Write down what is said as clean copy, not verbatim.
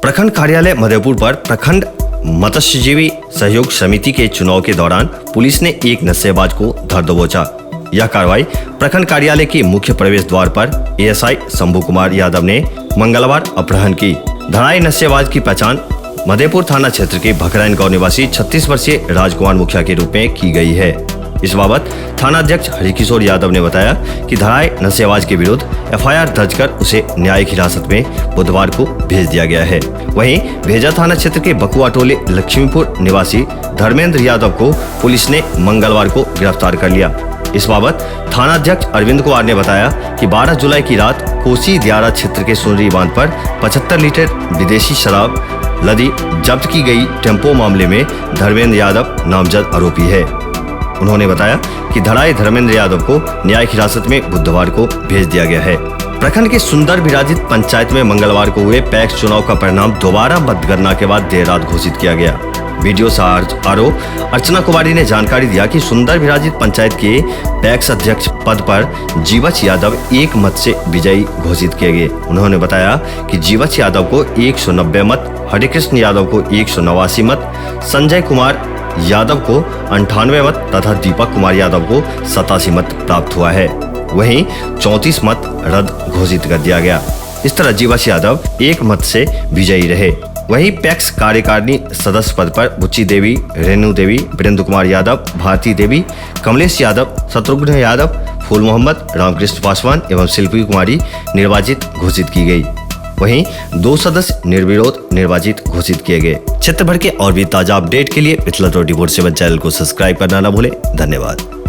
प्रखंड कार्यालय मधेपुर पर प्रखंड मत्स्यजीवी सहयोग समिति के चुनाव के दौरान पुलिस ने एक नशेबाज को धर दबोचा। यह कार्रवाई प्रखंड कार्यालय के मुख्य प्रवेश द्वार पर एएसआई शंभू कुमार यादव ने मंगलवार अपहरण की। धराई नशेबाज की पहचान मधेपुर थाना क्षेत्र के भखरैन गांव निवासी 36 वर्षीय राजकुमार मुखिया के रूप में की गई है। इस बाबत थाना अध्यक्ष हरिकिशोर यादव ने बताया कि धराई नशेबाज के विरुद्ध एफआईआर दर्ज कर उसे न्यायिक हिरासत में बुधवार को भेज दिया गया है। वहीं भेजा थाना क्षेत्र के बकुआ टोले लक्ष्मीपुर निवासी धर्मेंद्र यादव को पुलिस ने मंगलवार को गिरफ्तार कर लिया। इस बाबत थाना अध्यक्ष अरविंद कुमार ने बताया कि 12 जुलाई की रात कोसी दियारा क्षेत्र के सुनरी बांध पर 75 लीटर विदेशी शराब लदी जब्त की गई टेम्पो मामले में धर्मेंद्र यादव नामजद आरोपी है। उन्होंने बताया कि धराई धर्मेंद्र यादव को न्यायिक हिरासत में बुधवार को भेज दिया गया है। प्रखंड के सुंदर विराजित पंचायत में मंगलवार को हुए पैक्स चुनाव का परिणाम दोबारा मतगणना के बाद देर रात घोषित किया गया। वीडियो आरओ अर्चना कुमारी ने जानकारी दिया कि सुंदर विराजित पंचायत के पैक्स अध्यक्ष पद पर जीवच यादव एक मत से विजयी घोषित किए गए। उन्होंने बताया कि जीवच यादव को 190 मत, हरिकृष्ण यादव को 189 मत, संजय कुमार यादव को 98 मत तथा दीपक कुमार यादव को 87 मत प्राप्त हुआ है। वहीं 34 मत रद्द घोषित कर दिया गया। इस तरह जीवच यादव एक मत से विजयी रहे। वहीं पैक्स कार्यकारिणी सदस्य पद पर बुच्ची देवी, रेणु देवी, वीरेंद्र कुमार यादव, भारती देवी, कमलेश यादव, शत्रुघ्न यादव, फूल मोहम्मद, रामकृष्ण पासवान एवं शिल्पी कुमारी निर्वाचित घोषित की गई। वहीं 2 सदस्य निर्विरोध निर्वाचित घोषित किए गए। क्षेत्र भर के और भी ताजा अपडेट के लिए मिथिला 24/7 चैनल को सब्सक्राइब करना न भूलें। धन्यवाद।